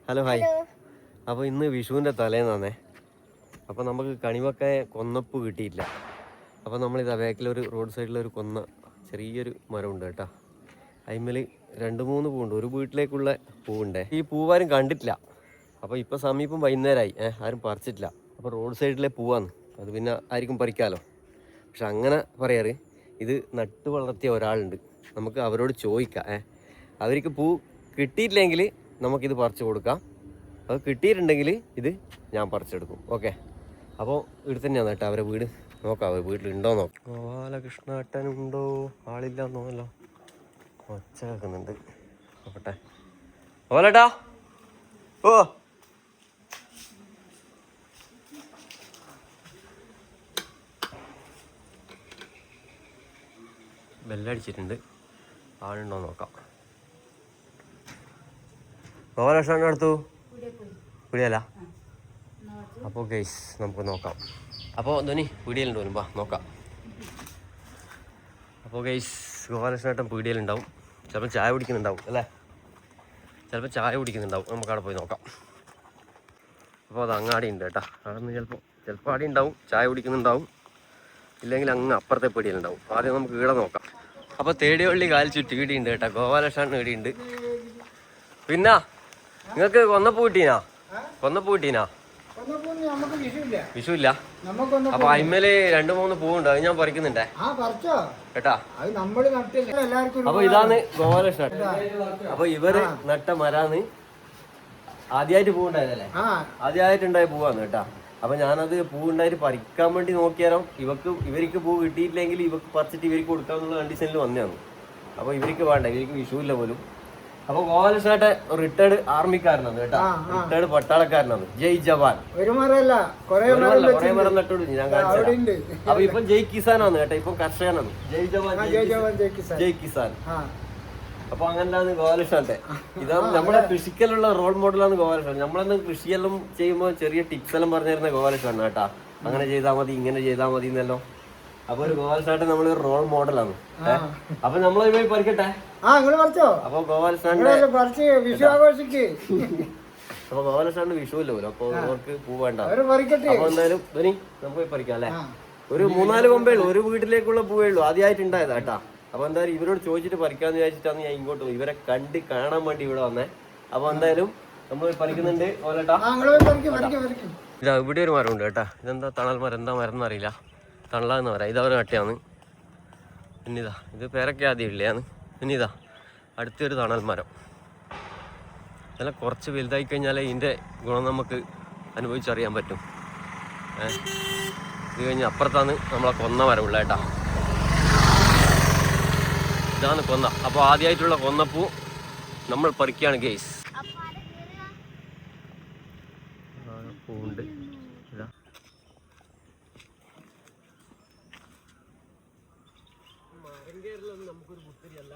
Hello hi. അപ്പോൾ ഇന്ന് വിഷുവിൻ്റെ തലേന്നാണേ. അപ്പോൾ നമുക്ക് കണിമക്കായ കൊന്നപ്പ് കിട്ടിയില്ല. അപ്പോൾ നമ്മളിത് ബാക്കിലൊരു റോഡ് സൈഡിലൊരു ചെറിയൊരു മരമുണ്ട് കേട്ടോ. അതിന്മേൽ 2-3 പൂവുണ്ട്. ഒരു വീട്ടിലേക്കുള്ള പൂവുണ്ടേ. ഈ പൂവാരും കണ്ടിട്ടില്ല. അപ്പോൾ ഇപ്പോൾ സമീപം വൈകുന്നേരമായി, ആരും പറിച്ചിട്ടില്ല. അപ്പോൾ റോഡ് സൈഡിലെ പൂവാന്ന്, അത് പിന്നെ ആർക്കും പറിക്കാമല്ലോ. പക്ഷെ അങ്ങനെ പറയാറ്, ഇത് നട്ട് വളർത്തിയ ഒരാളുണ്ട്, നമുക്ക് അവരോട് ചോദിക്കാം. അവർക്ക് പൂ കിട്ടിയിട്ടില്ലെങ്കിൽ നമുക്കിത് പറിച്ചു കൊടുക്കാം. അത് കിട്ടിയിട്ടുണ്ടെങ്കിൽ ഇത് ഞാൻ പറിച്ചെടുക്കും. ഓക്കെ, അപ്പോൾ ഇവിടെ തന്നെയാണ് കേട്ടോ അവരെ വീട്. നോക്കാം വീട്ടിലുണ്ടോ നോക്കാം. ഗോപാലകൃഷ്ണേട്ടനുണ്ടോ? ആളില്ലാന്നോല്ലോ, ഒച്ച കേൾക്കുന്നുണ്ട്. നോക്കട്ടെ. ഗോപാലേട്ടാ, ഓ ബെല്ലടിച്ചിട്ടുണ്ട്, ആളുണ്ടോ നോക്കാം. ഗോപാലകൃഷ്ണൻ അടുത്തു പിടിയല്ല. അപ്പോൾ ഗൈസ് നമുക്ക് നോക്കാം. അപ്പോൾ ധോനി പീടിയലുണ്ടോ വാ നോക്കാം. അപ്പോൾ ഗൈസ് ഗോപാലകൃഷ്ണേട്ടൻ പീടിയലുണ്ടാവും. ചിലപ്പോൾ ചായ കുടിക്കുന്നുണ്ടാവും അല്ലേ, ചിലപ്പോൾ ചായ കുടിക്കുന്നുണ്ടാവും. നമുക്ക് അവിടെ പോയി നോക്കാം. അപ്പോൾ അത് അങ്ങാടി ഉണ്ട് കേട്ടോ. അവിടെ നിന്ന് ചിലപ്പോൾ ആടി ഉണ്ടാവും, ചായ കുടിക്കുന്നുണ്ടാവും. ഇല്ലെങ്കിൽ അങ്ങ് അപ്പുറത്തെ പീടിയലുണ്ടാവും. ആദ്യം നമുക്ക് ഈടെ നോക്കാം. അപ്പോൾ തേടിവള്ളി കാലിൽ ചുറ്റി ഈടിയുണ്ട് കേട്ടോ. ഗോപാലകൃഷ്ണൻ ഈടിയുണ്ട്. പിന്നെ നിങ്ങൾക്ക് കൊന്നപ്പൂ കിട്ടീനാ? വിഷു ഇല്ല. അപ്പൊ അതിന്മേല് 2-3 പൂവുണ്ട്, അത് ഞാൻ പറിക്കുന്നുണ്ടേ കേട്ടാ. അപ്പൊ ഇതാണ് ഗോപാലകൃഷ്ണൻ. അപ്പൊ ഇവര് നട്ട മരാന്ന്. ആദ്യമായിട്ട് പൂവുണ്ടായതല്ലേ, ആദ്യമായിട്ടുണ്ടായ പൂവാന്ന് കേട്ടാ. അപ്പൊ ഞാനത് പൂവുണ്ടായിട്ട് പറിക്കാൻ വേണ്ടി നോക്കിയാലോ, ഇവർക്ക് പൂ കിട്ടിയിട്ടില്ലെങ്കിൽ ഇവർക്ക് പറിച്ചിട്ട് ഇവർക്ക് കൊടുക്കാന്നുള്ള കണ്ടീഷനിൽ വന്നതാണ്. അപ്പൊ ഇവർക്ക് വേണ്ട, ഇവർക്ക് വിഷുവില്ല പോലും. അപ്പൊ ഗോപാലകൃഷ്ണേട്ടൻ റിട്ടയർഡ് ആർമിക്കാരനാണ് കേട്ടോ, റിട്ടയർഡ് പട്ടാളക്കാരനാണ്. ജയ് ജവാൻ. കുറെ മരം നട്ടോട് ഞാൻ കാണിച്ചു. അപ്പൊ ഇപ്പം ജയ് കിസാനാണ് കേട്ടോ, ഇപ്പം കർഷകനാണ്. ജയ് ജവാൻ ജയ് കിസാൻ. അപ്പൊ അങ്ങനെയാണ് ഗോപാലകൃഷ്ണന്റെ. ഇതാണ് നമ്മുടെ കൃഷിക്കലുള്ള റോൾ മോഡലാണ് ഗോപാലകൃഷ്ണൻ. നമ്മളെന്താ കൃഷിയെല്ലാം ചെയ്യുമ്പോൾ ചെറിയ ടിപ്സ് എല്ലാം പറഞ്ഞിരുന്ന ഗോപാലകൃഷ്ണൻ കേട്ടാ. അങ്ങനെ ചെയ്താൽ മതി, ഇങ്ങനെ ചെയ്താൽ മതി എന്നല്ലോ. അപ്പൊ ഒരു ഗോപാലകൃഷ്ണൻ നമ്മള് റോൾ മോഡലാണ്. അപ്പൊ നമ്മളെ പോയി പറിക്കട്ടെ. അപ്പൊ ഗോപാലകൃഷ്ണന്റെ വിഷുവല്ലോ, അപ്പൊ അവർക്ക് പൂ വേണ്ട. അപ്പൊ എന്തായാലും നമുക്ക് പോയി പറിക്കാം അല്ലെ. ഒരു 3-4 കൊമ്പേ ഉള്ളൂ, ഒരു വീട്ടിലേക്കുള്ള പൂവേ ഉള്ളൂ. ആദ്യമായിട്ട് ഉണ്ടായതാ കേട്ടാ. അപ്പൊ എന്തായാലും ഇവരോട് ചോദിച്ചിട്ട് പറിക്കാന്ന് വിചാരിച്ചിട്ടാണ് ഞാൻ ഇങ്ങോട്ട് പോയി. ഇവരെ കാണാൻ വേണ്ടി ഇവിടെ വന്നേ. അപ്പൊ എന്തായാലും നമ്മൾ പറിക്കുന്നുണ്ട്. ഇതാ ഇവിടെ ഒരു മരം ഉണ്ട് കേട്ടാ. ഇതെന്താ തണൽ മരം, എന്താ മരം എന്നറിയില്ല. തണലാന്ന് പറയാം. ഇതവർ നട്ടിയാണ്. പിന്നിതാ ഇത് പേരൊക്കെ ആദ്യം ഇല്ലയാണ്. പിന്നിതാ അടുത്തൊരു തണൽ മരം. ഇതെല്ലാം കുറച്ച് വലുതായി കഴിഞ്ഞാലേ ഇതിൻ്റെ ഗുണം നമുക്ക് അനുഭവിച്ചറിയാൻ പറ്റും. ഇത് കഴിഞ്ഞ് അപ്പുറത്താണ് നമ്മളെ കൊന്ന മരമുള്ള കേട്ടാ. ഇതാണ് കൊന്ന. അപ്പോൾ ആദ്യമായിട്ടുള്ള കൊന്നപ്പൂ നമ്മൾ പറിക്കുകയാണ് ഗെയ്സ്. പൂവുണ്ട്. ഇതാ മരം കയറിലൊന്നും നമുക്കൊരു പുത്തിരിയല്ല.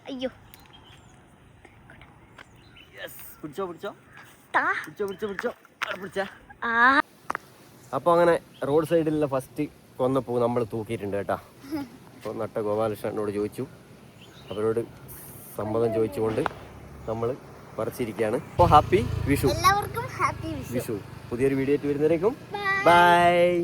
അയ്യോ പിടിച്ചോ. അപ്പൊ അങ്ങനെ റോഡ് സൈഡിലുള്ള ഫസ്റ്റ് കൊന്നപ്പൂ നമ്മൾ തൂക്കിയിട്ടുണ്ട് കേട്ടാ. അപ്പോൾ നട്ട ഗോപാലകൃഷ്ണനോട് ചോദിച്ചു, അവരോട് സമ്മതം ചോദിച്ചുകൊണ്ട് നമ്മൾ പറിച്ചിരിക്കുകയാണ്. അപ്പോൾ ഹാപ്പി വിഷു. എല്ലാവർക്കും ഹാപ്പി വിഷു. പുതിയൊരു വീഡിയോ ആയിട്ട് വരുന്നവരേക്കും ബൈ.